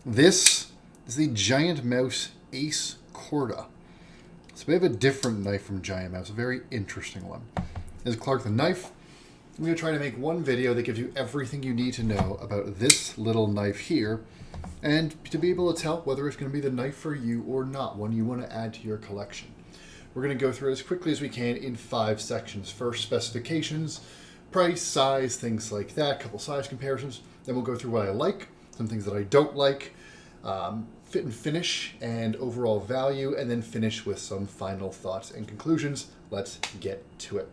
This is the Giant Mouse Ace Corta. So we have a different knife from Giant Mouse, a very interesting one. This is ClarkeTheKnife. I'm going to try to make one video that gives you everything you need to know about this little knife here, and to be able to tell whether it's going to be the knife for you or not, one you want to add to your collection. We're going to go through it as quickly as we can in 5 sections. First, specifications, price, size, things like that, a couple size comparisons. Then we'll go through what I like, some things that I don't like, fit and finish, and overall value, and then finish with some final thoughts and conclusions. Let's get to it.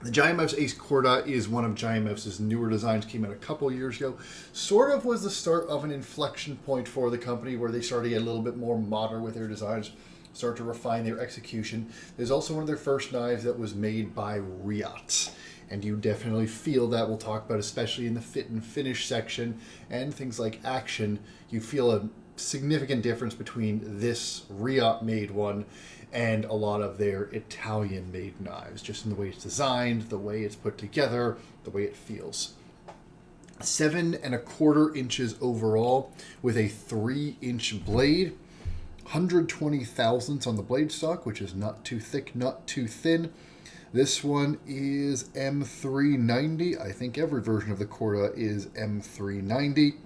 The Giant Mouse Ace Corta is one of Giant Mouse's newer designs, came out a couple years ago. Sort of was the start of an inflection point for the company where they started to get a little bit more modern with their designs, start to refine their execution. There's also one of their first knives that was made by Riot, and you definitely feel that. We'll talk about, especially in the fit and finish section and things like action, you feel a significant difference between this Riot-made one and a lot of their Italian-made knives, just in the way it's designed, the way it's put together, the way it feels. 7 1/4 inches overall with a 3-inch blade, 120 thousandths on the blade stock, which is not too thick, not too thin. This one is M390. I think every version of the Corta is M390.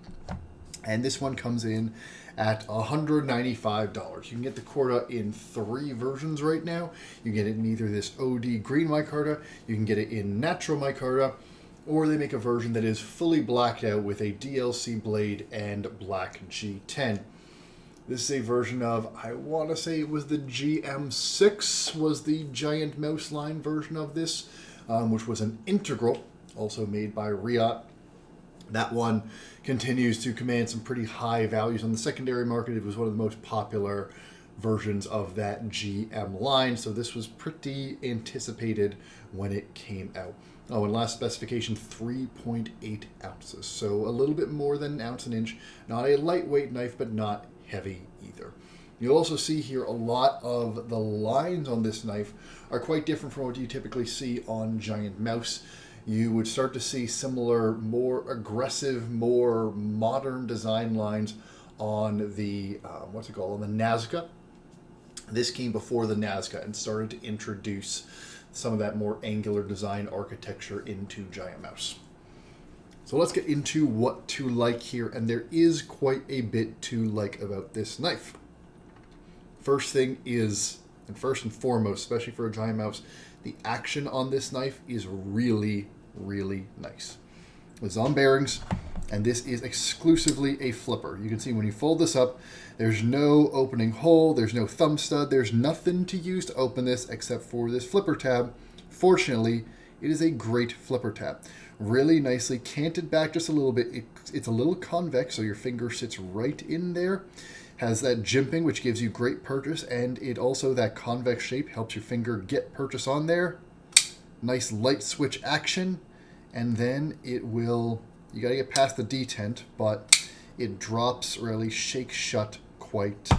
And this one comes in at $195. You can get the Corta in 3 versions right now. You can get it in either this OD green micarta, you can get it in natural micarta, or they make a version that is fully blacked out with a DLC blade and black G10. This is a version of, I want to say it was the GM6, was the Giant Mouse line version of this, which was an integral, also made by Riot. That one continues to command some pretty high values on the secondary market. It was one of the most popular versions of that GM line, so this was pretty anticipated when it came out. Oh, and last specification, 3.8 ounces, so a little bit more than 1 ounce an inch. Not a lightweight knife, but not heavy either. You'll also see here a lot of the lines on this knife are quite different from what you typically see on Giant Mouse. You would start to see similar, more aggressive, more modern design lines on the, on the Nazca. This came before the Nazca and started to introduce some of that more angular design architecture into Giant Mouse. So let's get into what to like here, and there is quite a bit to like about this knife. First thing is, and first and foremost, especially for a Giant Mouse, the action on this knife is really nice. It's on bearings, and this is exclusively a flipper. You can see when you fold this up, there's no opening hole, there's no thumb stud, there's nothing to use to open this except for this flipper tab. Fortunately, it is a great flipper tab. Really nicely canted back just a little bit. It's a little convex, so your finger sits right in there. Has that jimping, which gives you great purchase, and it also, that convex shape, helps your finger get purchase on there. Nice light switch action, and then it will, you gotta get past the detent, but it drops, really shakes shut quite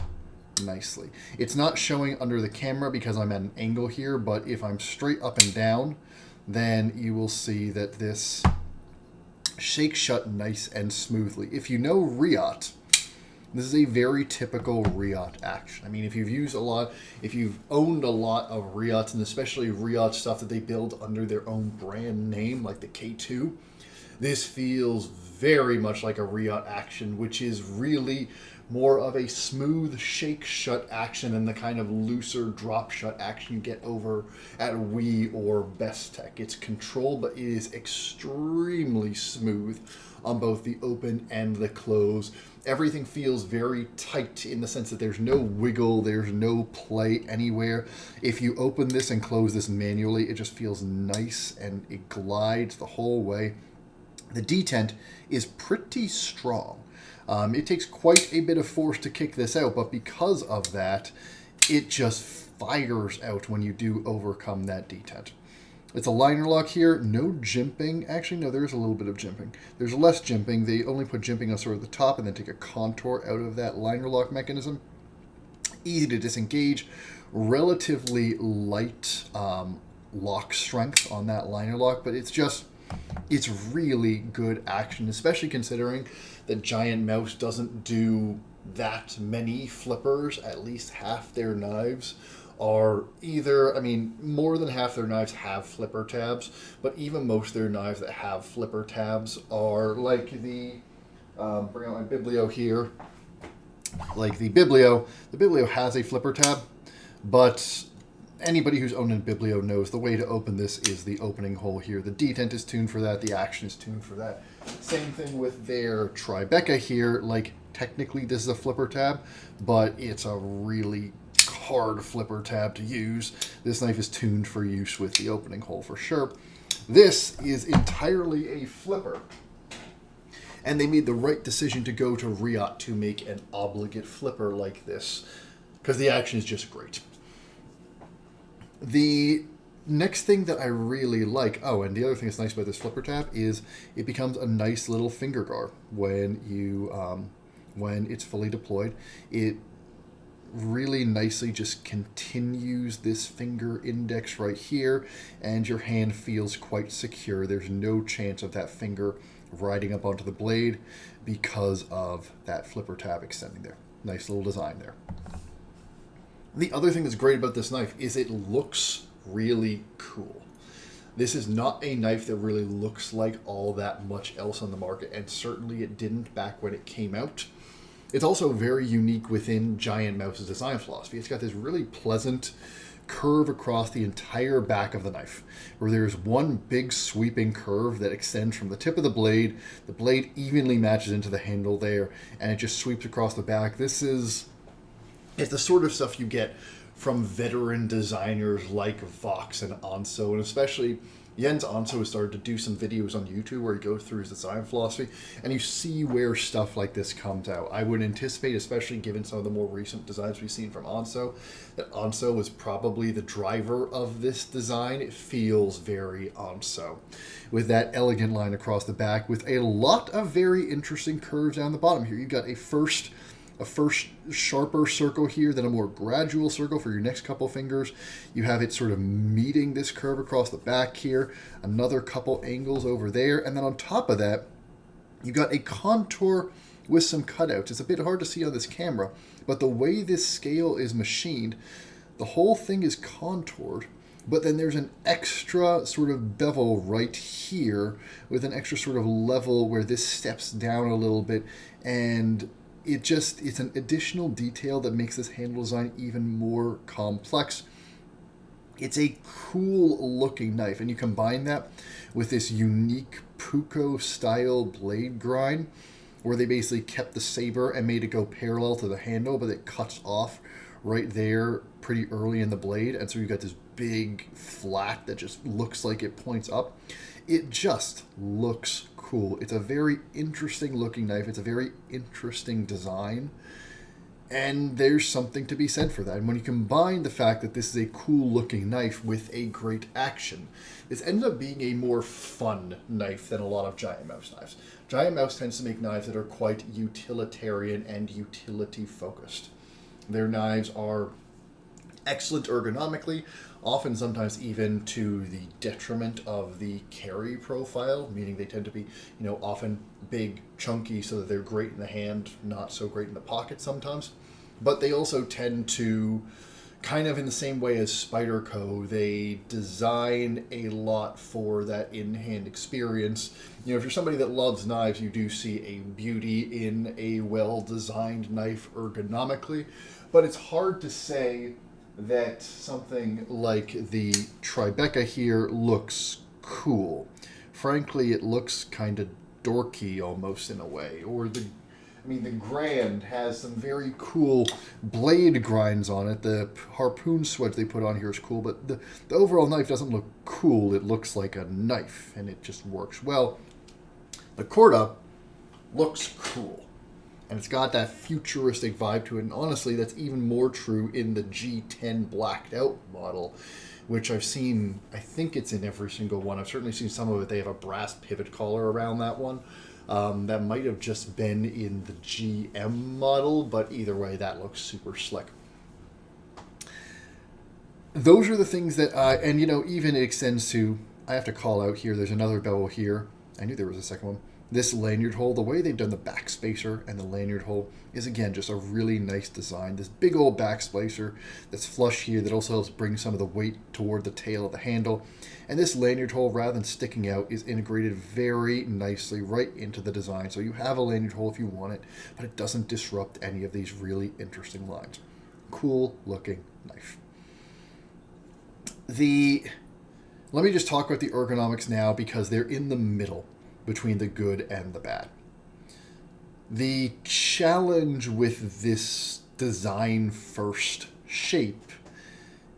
nicely. It's not showing under the camera because I'm at an angle here, but if I'm straight up and down, then you will see that this shakes shut nice and smoothly. If you know Riot, this is a very typical Riot action. I mean, if you've owned a lot of Riots, and especially Riot stuff that they build under their own brand name, like the K2, this feels very much like a Riot action, which is really more of a smooth shake shut action than the kind of looser drop shut action you get over at Wii or Bestech. It's controlled, but it is extremely smooth on both the open and the close. Everything feels very tight in the sense that there's no wiggle, there's no play anywhere. If you open this and close this manually, it just feels nice and it glides the whole way. The detent is pretty strong. It takes quite a bit of force to kick this out, but because of that, it just fires out when you do overcome that detent. It's a liner lock here, no jimping. Actually, no, there is a little bit of jimping. There's less jimping. They only put jimping on sort of the top and then take a contour out of that liner lock mechanism. Easy to disengage, relatively light lock strength on that liner lock, but it's just It's really good action, especially considering that Giant Mouse doesn't do that many flippers. At least half their knives are either, I mean, more than half their knives have flipper tabs, but even most of their knives that have flipper tabs are like bring out my Biblio here, like the Biblio has a flipper tab, but anybody who's owned a Biblio knows the way to open this is the opening hole here. The detent is tuned for that, the action is tuned for that. Same thing with their Tribeca here, like technically this is a flipper tab, but it's a really hard flipper tab to use. This knife is tuned for use with the opening hole for sure. This is entirely a flipper. And they made the right decision to go to Riot to make an obligate flipper like this, because the action is just great. The next thing that I really like, oh, and the other thing that's nice about this flipper tab is it becomes a nice little finger guard when you when it's fully deployed. It really nicely just continues this finger index right here, and your hand feels quite secure. There's no chance of that finger riding up onto the blade because of that flipper tab extending there. Nice little design there. The other thing that's great about this knife is it looks really cool. This is not a knife that really looks like all that much else on the market, and certainly it didn't back when it came out. It's also very unique within Giant Mouse's design philosophy. It's got this really pleasant curve across the entire back of the knife, where there's one big sweeping curve that extends from the tip of the blade. The blade evenly matches into the handle there, and it just sweeps across the back. It's the sort of stuff you get from veteran designers like Vox and Anso, and especially Jens Anso has started to do some videos on YouTube where he goes through his design philosophy, and you see where stuff like this comes out. I would anticipate, especially given some of the more recent designs we've seen from Anso, that Anso was probably the driver of this design. It feels very Anso, with that elegant line across the back, with a lot of very interesting curves down the bottom here. You've got a first sharper circle here, then a more gradual circle for your next couple fingers. You have it sort of meeting this curve across the back here, another couple angles over there, and then on top of that, you got a contour with some cutouts. It's a bit hard to see on this camera, but the way this scale is machined, the whole thing is contoured, but then there's an extra sort of bevel right here with an extra sort of level where this steps down a little bit, and it's an additional detail that makes this handle design even more complex. It's a cool looking knife, and you combine that with this unique Puko style blade grind, where they basically kept the saber and made it go parallel to the handle, but it cuts off right there pretty early in the blade, and so you've got this big flat that just looks like it points up. It just looks cool. It's a very interesting looking knife. It's a very interesting design, and there's something to be said for that. And when you combine the fact that this is a cool looking knife with a great action, this ends up being a more fun knife than a lot of Giant Mouse knives. Giant Mouse tends to make knives that are quite utilitarian and utility focused. Their knives are excellent ergonomically, often sometimes even to the detriment of the carry profile, meaning they tend to be, often big, chunky, so that they're great in the hand, not so great in the pocket sometimes. But they also tend to, kind of in the same way as Spyderco, they design a lot for that in-hand experience. If you're somebody that loves knives, you do see a beauty in a well-designed knife ergonomically, but it's hard to say that something like the Tribeca here looks cool. Frankly, it looks kind of dorky almost in a way. Or the Grand has some very cool blade grinds on it. The harpoon swedge they put on here is cool, but the overall knife doesn't look cool. It looks like a knife, and it just works well. The Corta looks cool, and it's got that futuristic vibe to it, and honestly, that's even more true in the G10 blacked out model, which I've seen. I think it's in every single one. I've certainly seen some of it. They have a brass pivot collar around that one. That might have just been in the GM model, but either way, that looks super slick. Those are the things that, and even it extends to I have to call out here, there's another bevel here. I knew there was a second one. This lanyard hole, the way they've done the back spacer and the lanyard hole is, again, just a really nice design. This big old back spacer that's flush here that also helps bring some of the weight toward the tail of the handle. And this lanyard hole, rather than sticking out, is integrated very nicely right into the design. So you have a lanyard hole if you want it, but it doesn't disrupt any of these really interesting lines. Cool looking knife. Let me just talk about the ergonomics now, because they're in the middle between the good and the bad. The challenge with this design first shape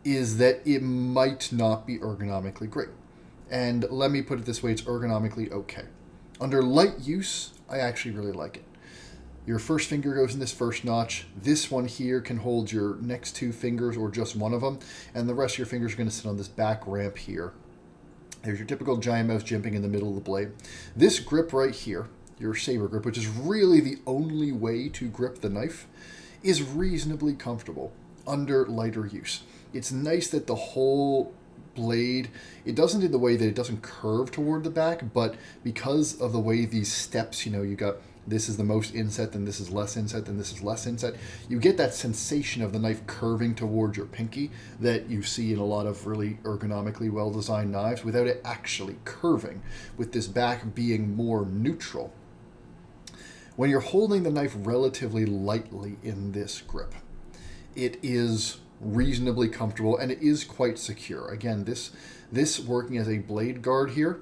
is that it might not be ergonomically great. And let me put it this way, it's ergonomically okay. Under light use, I actually really like it. Your first finger goes in this first notch. This one here can hold your next two fingers or just one of them, and the rest of your fingers are going to sit on this back ramp here. There's your typical giant mouse jimping in the middle of the blade. This grip right here, your saber grip, which is really the only way to grip the knife, is reasonably comfortable under lighter use. It's nice that the whole blade, it doesn't in the way that it doesn't curve toward the back, but because of the way these steps, you got this is the most inset, then this is less inset, then this is less inset. You get that sensation of the knife curving towards your pinky that you see in a lot of really ergonomically well-designed knives without it actually curving, with this back being more neutral. When you're holding the knife relatively lightly in this grip, it is reasonably comfortable and it is quite secure. Again, this working as a blade guard here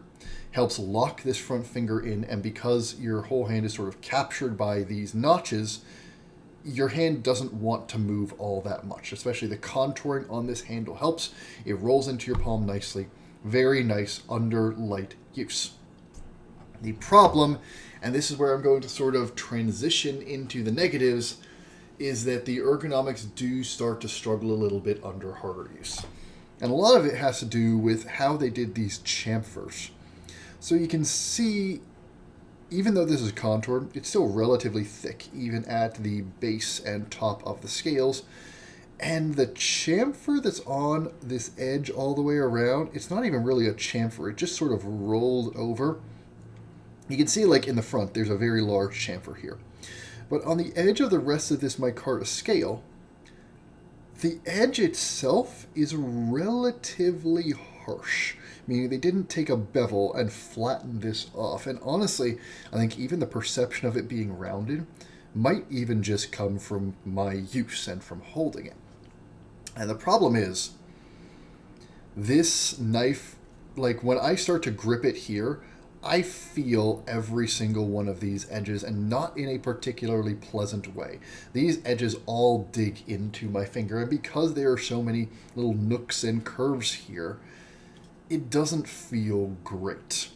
helps lock this front finger in, and because your whole hand is sort of captured by these notches, your hand doesn't want to move all that much, especially the contouring on this handle helps. It rolls into your palm nicely. Very nice under light use. The problem, and this is where I'm going to sort of transition into the negatives, is that the ergonomics do start to struggle a little bit under harder use. And a lot of it has to do with how they did these chamfers. So you can see, even though this is contoured, it's still relatively thick, even at the base and top of the scales. And the chamfer that's on this edge all the way around, it's not even really a chamfer. It just sort of rolls over. You can see, like in the front, there's a very large chamfer here. But on the edge of the rest of this micarta scale, the edge itself is relatively harsh, meaning they didn't take a bevel and flatten this off. And honestly, I think even the perception of it being rounded might even just come from my use and from holding it. And the problem is, this knife, like when I start to grip it here, I feel every single one of these edges, and not in a particularly pleasant way. These edges all dig into my finger, and because there are so many little nooks and curves here, it doesn't feel great.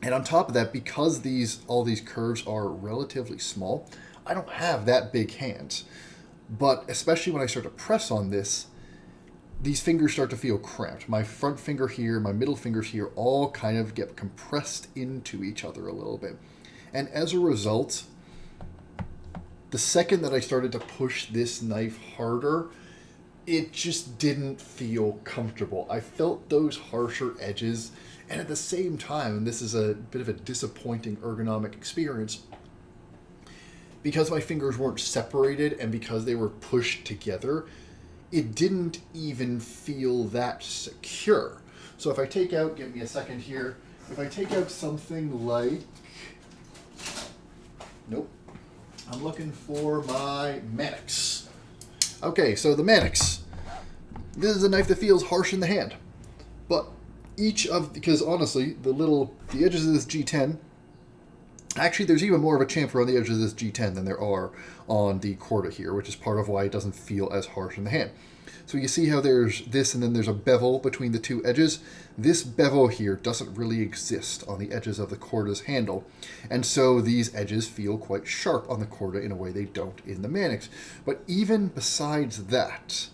And on top of that, because all these curves are relatively small, I don't have that big hands. But especially when I start to press on this, these fingers start to feel cramped. My front finger here, my middle fingers here, all kind of get compressed into each other a little bit. And as a result, the second that I started to push this knife harder, it just didn't feel comfortable. I felt those harsher edges, and at the same time, and this is a bit of a disappointing ergonomic experience, because my fingers weren't separated and because they were pushed together, it didn't even feel that secure. So if I take out, give me a second here, if I take out something like, nope, I'm looking for my Mannix. Okay, so the Mannix. This is a knife that feels harsh in the hand. But because honestly, the edges of this G10, actually there's even more of a chamfer on the edges of this G10 than there are on the Corta here, which is part of why it doesn't feel as harsh in the hand. So you see how there's this and then there's a bevel between the two edges. This bevel here doesn't really exist on the edges of the Corta's handle. And so these edges feel quite sharp on the Corta in a way they don't in the Mannix. But even besides that,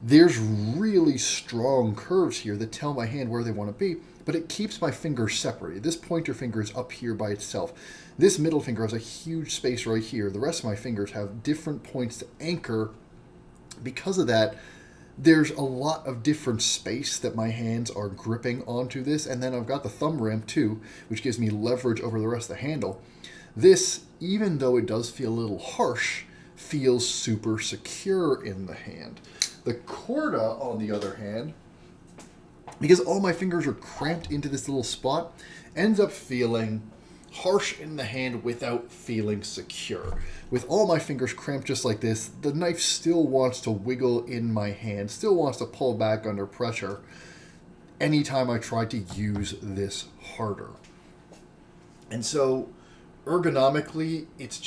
there's really strong curves here that tell my hand where they want to be, but it keeps my fingers separated. This pointer finger is up here by itself. This middle finger has a huge space right here. The rest of my fingers have different points to anchor. Because of that, There's a lot of different space that my hands are gripping onto this, and then I've got the thumb ramp too, which gives me leverage over the rest of the handle. This, even though it does feel a little harsh, feels super secure in the hand. The Corta, on the other hand, because all my fingers are cramped into this little spot, ends up feeling harsh in the hand without feeling secure. With all my fingers cramped just like this, the knife still wants to wiggle in my hand, still wants to pull back under pressure anytime I try to use this harder. And so, ergonomically, it's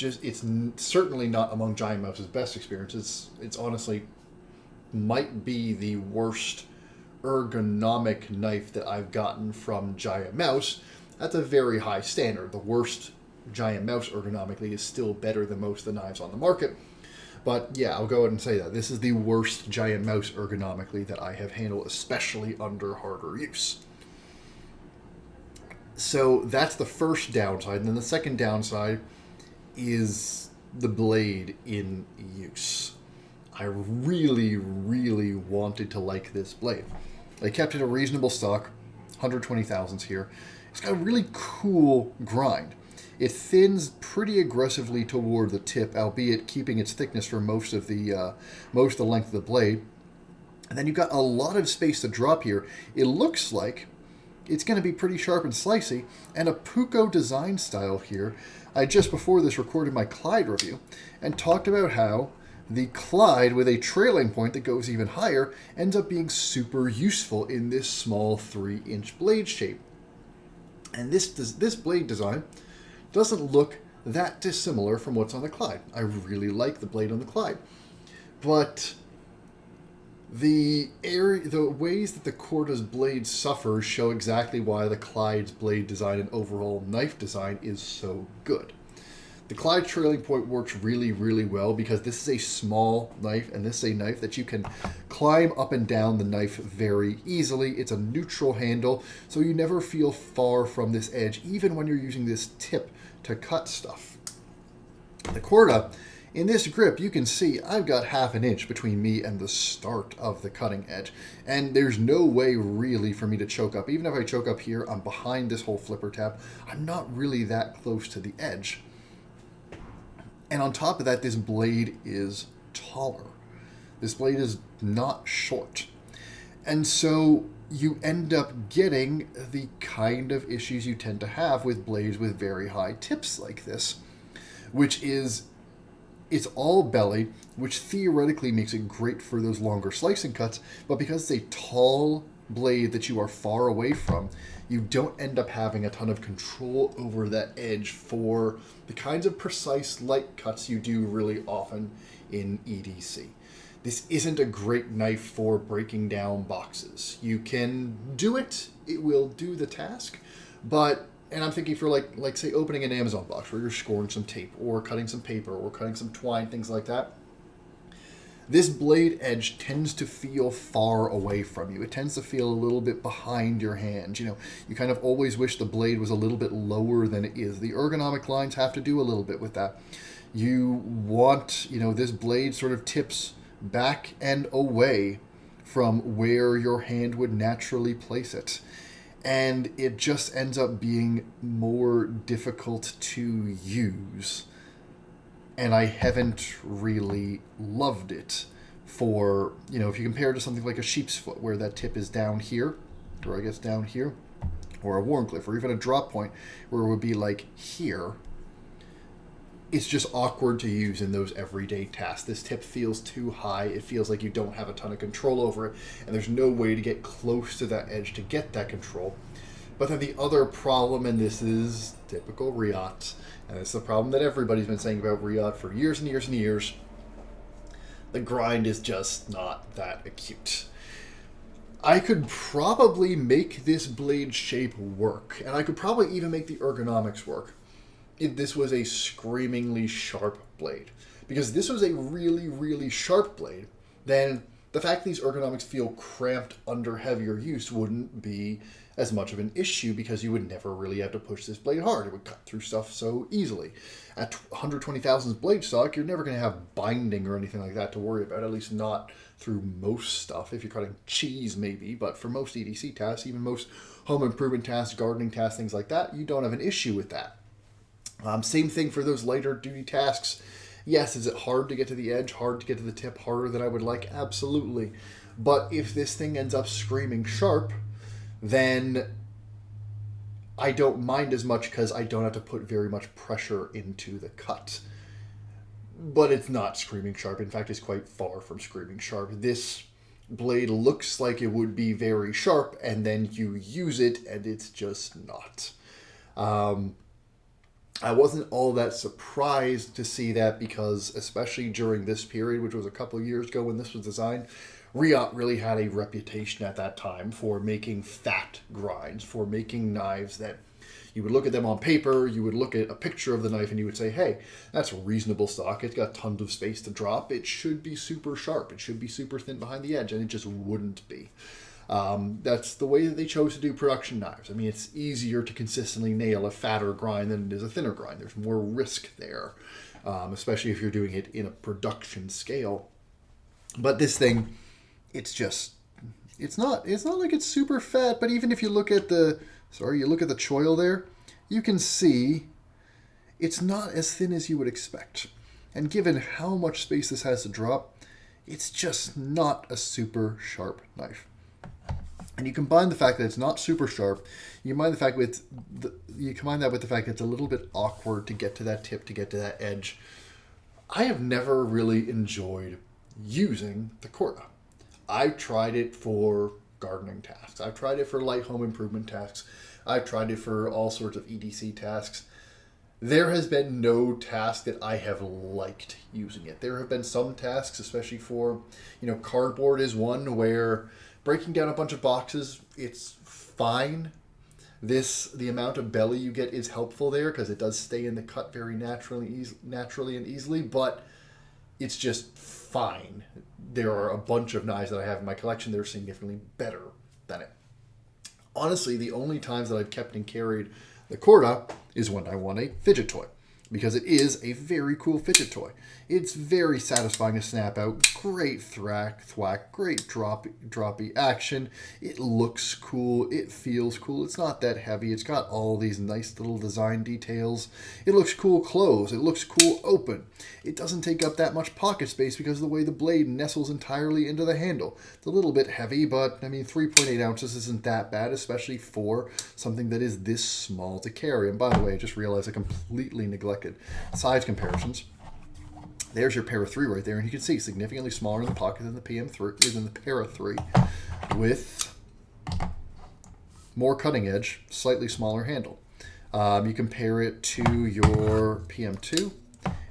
certainly not among Giant Mouse's best experiences. It's honestly might be the worst ergonomic knife that I've gotten from Giant Mouse. That's a very high standard. The worst Giant Mouse ergonomically is still better than most of the knives on the market. But yeah, I'll go ahead and say that. This is the worst Giant Mouse ergonomically that I have handled, especially under harder use. So that's the first downside. And then the second downside is the blade in use. I really, really wanted to like this blade. I kept it a reasonable stock, 120 thousandths here. It's got a really cool grind. It thins pretty aggressively toward the tip, albeit keeping its thickness for most of the length of the blade. And then you've got a lot of space to drop here. It looks like it's going to be pretty sharp and slicey, and a Puko design style here. I just before this recorded my Clyde review and talked about how the Clyde with a trailing point that goes even higher ends up being super useful in this small 3-inch blade shape. And this blade design doesn't look that dissimilar from what's on the Clyde. I really like the blade on the Clyde. But the ways that the Corta's blade suffers show exactly why the Clyde's blade design and overall knife design is so good. The Clyde trailing point works really, really well because this is a small knife, and this is a knife that you can climb up and down the knife very easily. It's a neutral handle, so you never feel far from this edge, even when you're using this tip to cut stuff. The Corta, in this grip, you can see I've got half an inch between me and the start of the cutting edge, and there's no way really for me to choke up. Even if I choke up here, I'm behind this whole flipper tab. I'm not really that close to the edge. And on top of that, this blade is taller. This blade is not short. And so you end up getting the kind of issues you tend to have with blades with very high tips like this, which is it's all belly, which theoretically makes it great for those longer slicing cuts, but because it's a tall blade that you are far away from, you don't end up having a ton of control over that edge for the kinds of precise light cuts you do really often in EDC. This isn't a great knife for breaking down boxes. You can do it, it will do the task, but, and I'm thinking for like say opening an Amazon box where you're scoring some tape or cutting some paper or cutting some twine, things like that. This blade edge tends to feel far away from you. It tends to feel a little bit behind your hand. You know, you kind of always wish the blade was a little bit lower than it is. The ergonomic lines have to do a little bit with that. You want, this blade sort of tips back and away from where your hand would naturally place it. And it just ends up being more difficult to use. And I haven't really loved it for, if you compare it to something like a sheep's foot where that tip is down here, or I guess down here, or a Warncliffe, or even a drop point where it would be like here, it's just awkward to use in those everyday tasks. This tip feels too high. It feels like you don't have a ton of control over it, and there's no way to get close to that edge to get that control. But then the other problem, and this is typical Riot, and it's the problem that everybody's been saying about Riot for years and years and years, the grind is just not that acute. I could probably make this blade shape work, and I could probably even make the ergonomics work if this was a screamingly sharp blade. Because if this was a really, really sharp blade, then the fact that these ergonomics feel cramped under heavier use wouldn't be as much of an issue because you would never really have to push this blade hard. It would cut through stuff so easily. At 120,000 blade stock, you're never going to have binding or anything like that to worry about, at least not through most stuff. If you're cutting cheese, maybe, but for most EDC tasks, even most home improvement tasks, gardening tasks, things like that, you don't have an issue with that. Same thing for those lighter duty tasks. Yes, is it hard to get to the edge, hard to get to the tip, harder than I would like? Absolutely. But if this thing ends up screaming sharp, then I don't mind as much because I don't have to put very much pressure into the cut. But it's not screaming sharp. In fact, it's quite far from screaming sharp. This blade looks like it would be very sharp, and then you use it, and it's just not. I wasn't all that surprised to see that because, especially during this period, which was a couple of years ago when this was designed, Riot really had a reputation at that time for making fat grinds, for making knives that you would look at them on paper, you would look at a picture of the knife, and you would say, hey, that's reasonable stock. It's got tons of space to drop. It should be super sharp. It should be super thin behind the edge, and it just wouldn't be. That's the way that they chose to do production knives. I mean, it's easier to consistently nail a fatter grind than it is a thinner grind. There's more risk there, especially if you're doing it in a production scale. But this thing, it's not like it's super fat, but even if you look at the choil there, you can see it's not as thin as you would expect. And given how much space this has to drop, it's just not a super sharp knife. And you combine the fact that it's not super sharp, you combine that with the fact that it's a little bit awkward to get to that tip, to get to that edge. I have never really enjoyed using the Corta. I've tried it for gardening tasks. I've tried it for light home improvement tasks. I've tried it for all sorts of EDC tasks. There has been no task that I have liked using it. There have been some tasks, especially for, cardboard is one where breaking down a bunch of boxes, it's fine. The amount of belly you get is helpful there because it does stay in the cut very naturally and easily, but it's just fine. There are a bunch of knives that I have in my collection that are significantly better than it. Honestly, the only times that I've kept and carried the Corta is when I want a fidget toy, because it is a very cool fidget toy. It's very satisfying to snap out. Great thwack, great droppy action. It looks cool. It feels cool. It's not that heavy. It's got all these nice little design details. It looks cool closed. It looks cool open. It doesn't take up that much pocket space because of the way the blade nestles entirely into the handle. It's a little bit heavy, but 3.8 ounces isn't that bad, especially for something that is this small to carry. And by the way, I just realized I completely neglected size comparisons. There's your Para 3 right there, and you can see significantly smaller in the pocket than the PM3, than the Para 3, with more cutting edge, slightly smaller handle. You compare it to your PM2,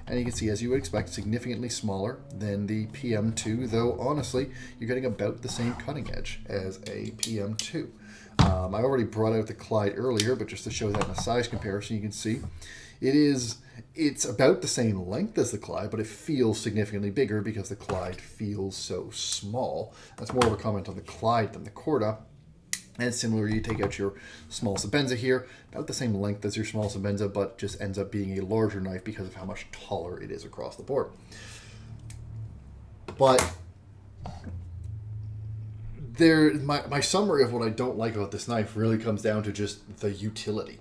and you can see, as you would expect, significantly smaller than the PM2, though honestly, you're getting about the same cutting edge as a PM2. I already brought out the Clyde earlier, but just to show that in a size comparison, you can see it's about the same length as the Clyde, but it feels significantly bigger because the Clyde feels so small. That's more of a comment on the Clyde than the Corta. And similarly, you take out your small Sebenza here, about the same length as your small Sebenza, but just ends up being a larger knife because of how much taller it is across the board. But my summary of what I don't like about this knife really comes down to just the utility.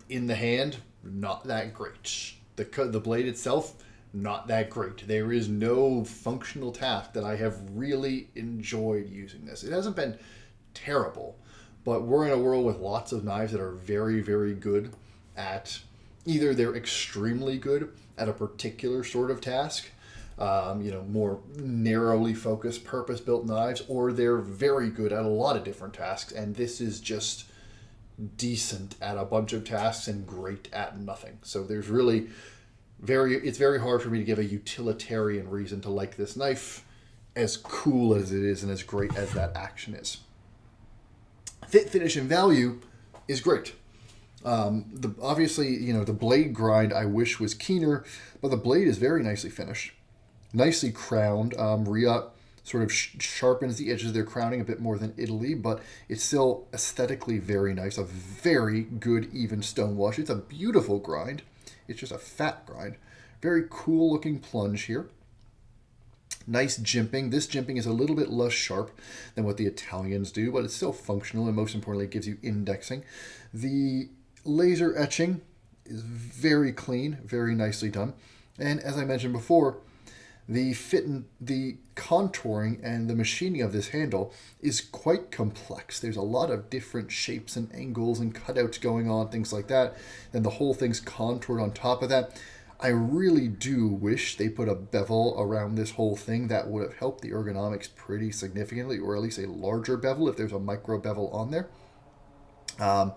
In the hand, not that great. The blade itself, not that great. There is no functional task that I have really enjoyed using this. It hasn't been terrible, but we're in a world with lots of knives that are very, very good at either they're extremely good at a particular sort of task, more narrowly focused, purpose-built knives, or they're very good at a lot of different tasks, and this is just decent at a bunch of tasks and great at nothing. So there's really it's very hard for me to give a utilitarian reason to like this knife, as cool as it is and as great as that action is. Fit, finish, and value is great. Obviously, the blade grind I wish was keener, but the blade is very nicely finished, nicely crowned. Riot sort of sharpens the edges of their crowning a bit more than Italy, but it's still aesthetically very nice. A very good even stone wash. It's a beautiful grind. It's just a fat grind. Very cool looking plunge here. Nice jimping. This jimping is a little bit less sharp than what the Italians do, but it's still functional, and most importantly, it gives you indexing. The laser etching is very clean, very nicely done. And as I mentioned before, the contouring and the machining of this handle is quite complex. There's a lot of different shapes and angles and cutouts going on, things like that. And the whole thing's contoured on top of that. I really do wish they put a bevel around this whole thing. That would have helped the ergonomics pretty significantly, or at least a larger bevel if there's a micro bevel on there. And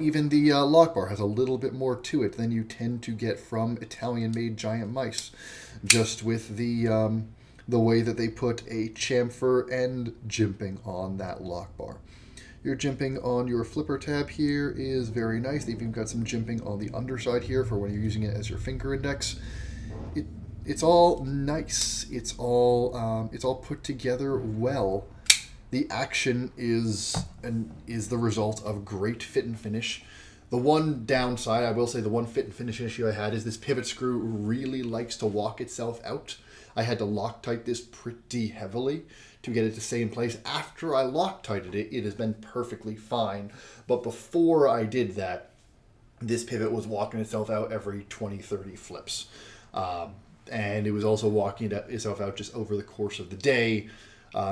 even the lock bar has a little bit more to it than you tend to get from Italian-made giant mice, just with the way that they put a chamfer and jimping on that lock bar. Your jimping on your flipper tab here is very nice. They've even got some jimping on the underside here for when you're using it as your finger index. It's all nice. It's all put together well. The action is the result of great fit and finish. The one downside, I will say, the one fit and finish issue I had is this pivot screw really likes to walk itself out. I had to Loctite this pretty heavily to get it to stay in place. After I Loctited it, it has been perfectly fine. But before I did that, this pivot was walking itself out every 20, 30 flips. And it was also walking itself out just over the course of the day,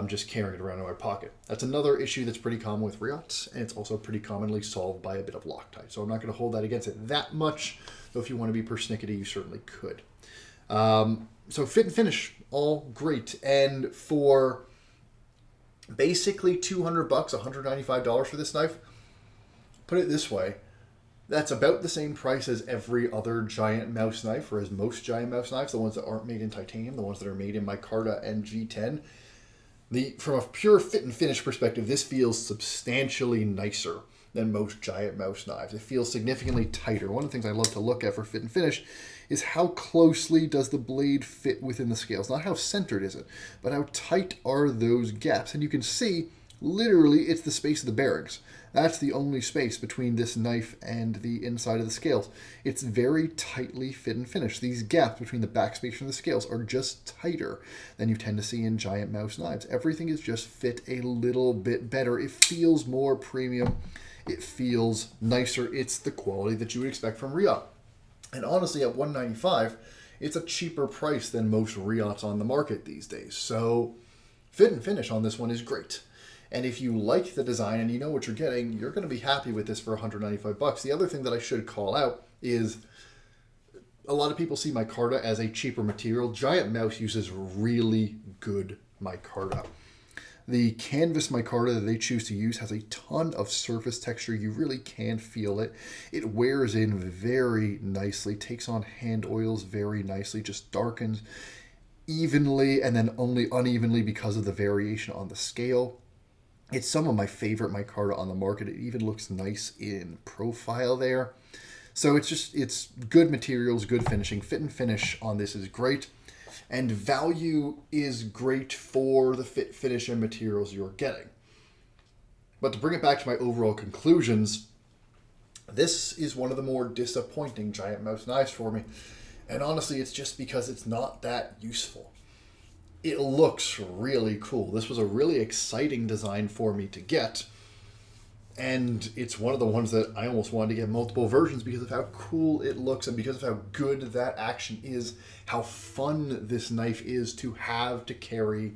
just carrying it around in my pocket. That's another issue that's pretty common with Riots, and it's also pretty commonly solved by a bit of Loctite. So I'm not going to hold that against it that much, though if you want to be persnickety, you certainly could. So fit and finish, all great. And for basically $200, $195 for this knife, put it this way, that's about the same price as every other giant mouse knife, or as most giant mouse knives, the ones that aren't made in titanium, the ones that are made in my Corta and G10. From a pure fit and finish perspective, this feels substantially nicer than most giant mouse knives. It feels significantly tighter. One of the things I love to look at for fit and finish is how closely does the blade fit within the scales. Not how centered is it, but how tight are those gaps. And you can see, literally, it's the space of the bearings. That's the only space between this knife and the inside of the scales. It's very tightly fit and finished. These gaps between the backspace and the scales are just tighter than you tend to see in giant mouse knives. Everything is just fit a little bit better. It feels more premium. It feels nicer. It's the quality that you would expect from Riot. And honestly, at $195, it's a cheaper price than most Riots on the market these days. So fit and finish on this one is great. And if you like the design and you know what you're getting, you're going to be happy with this for $195. The other thing that I should call out is a lot of people see micarta as a cheaper material. Giant Mouse uses really good micarta. The canvas micarta that they choose to use has a ton of surface texture. You really can feel it. It wears in very nicely, takes on hand oils very nicely, just darkens evenly and then only unevenly because of the variation on the scale. It's some of my favorite micarta on the market. It even looks nice in profile there. So it's good materials, good finishing. Fit and finish on this is great. And value is great for the fit, finish, and materials you're getting. But to bring it back to my overall conclusions, this is one of the more disappointing giant mouse knives for me. And honestly, it's just because it's not that useful. It looks really cool. This was a really exciting design for me to get. And it's one of the ones that I almost wanted to get multiple versions because of how cool it looks and because of how good that action is, how fun this knife is to have, to carry,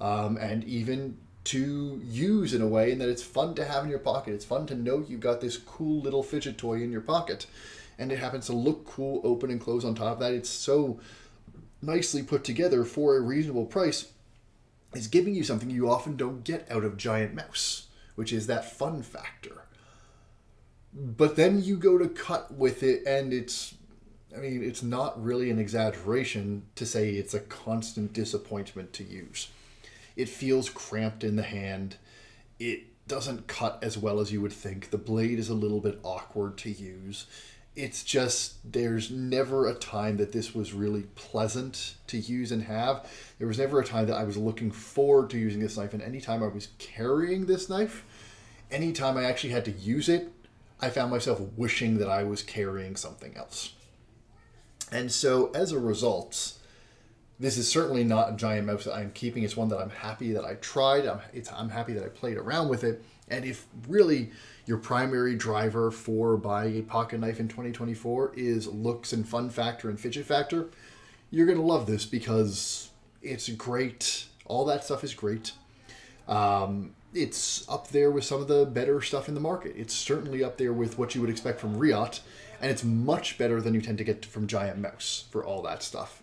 and even to use in a way, and that it's fun to have in your pocket. It's fun to know you've got this cool little fidget toy in your pocket. And it happens to look cool, open and close on top of that. It's so nicely put together for a reasonable price. It's giving you something you often don't get out of giant mouse, which is that fun factor. But then you go to cut with it, and it's not really an exaggeration to say it's a constant disappointment to use. It feels cramped in the hand. It doesn't cut as well as you would think. The blade is a little bit awkward to use. it's just, there's never a time that this was really pleasant to use and have. There was never a time that I was looking forward to using this knife. And anytime I was carrying this knife, anytime I actually had to use it, I found myself wishing that I was carrying something else. And so as a result, this is certainly not a giant mouse that I'm keeping. It's one that I'm happy that I tried. I'm happy that I played around with it. And if really your primary driver for buying a pocket knife in 2024 is looks and fun factor and fidget factor, you're going to love this because it's great. All that stuff is great. It's up there with some of the better stuff in the market. It's certainly up there with what you would expect from Riot, and it's much better than you tend to get from Giant Mouse for all that stuff.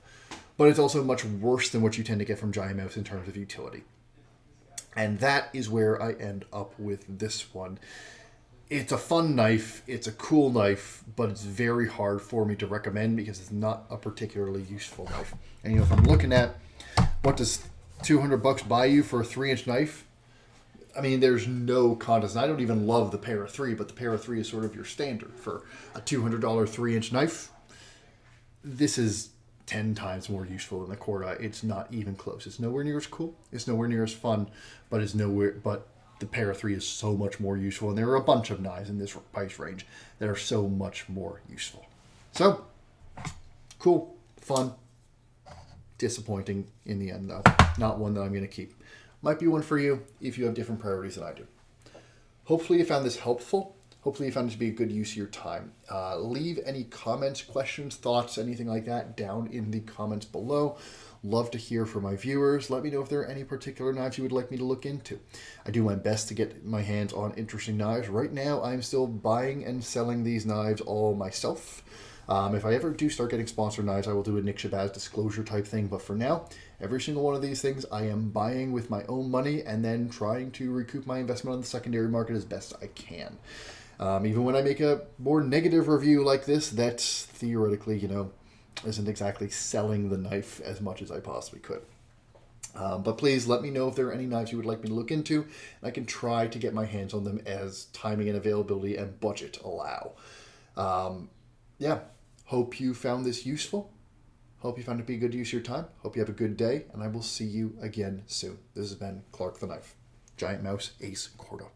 But it's also much worse than what you tend to get from Giant Mouse in terms of utility. And that is where I end up with this one. It's a fun knife, it's a cool knife, but it's very hard for me to recommend because it's not a particularly useful knife. And if I'm looking at what does $200 buy you for a 3-inch knife, I mean, there's no contest. And I don't even love the Para 3, but the Para 3 is sort of your standard for a $200 3-inch knife. This is 10 times more useful than the Corta. It's not even close. It's nowhere near as cool. It's nowhere near as fun, but the Para 3 is so much more useful. And there are a bunch of knives in this price range that are so much more useful. So, cool, fun, disappointing in the end though. Not one that I'm going to keep. Might be one for you if you have different priorities than I do. Hopefully you found this helpful. Hopefully you found it to be a good use of your time. Leave any comments, questions, thoughts, anything like that down in the comments below. Love to hear from my viewers. Let me know if there are any particular knives you would like me to look into. I do my best to get my hands on interesting knives. Right now, I'm still buying and selling these knives all myself. If I ever do start getting sponsored knives, I will do a Nick Shabazz disclosure type thing. But for now, every single one of these things I am buying with my own money and then trying to recoup my investment on the secondary market as best I can. Even when I make a more negative review like this, that's theoretically, isn't exactly selling the knife as much as I possibly could. But please let me know if there are any knives you would like me to look into, and I can try to get my hands on them as timing and availability and budget allow. Yeah, hope you found this useful. Hope you found it to be a good use of your time. Hope you have a good day, and I will see you again soon. This has been ClarkeTheKnife, Giant Mouse Ace Corta.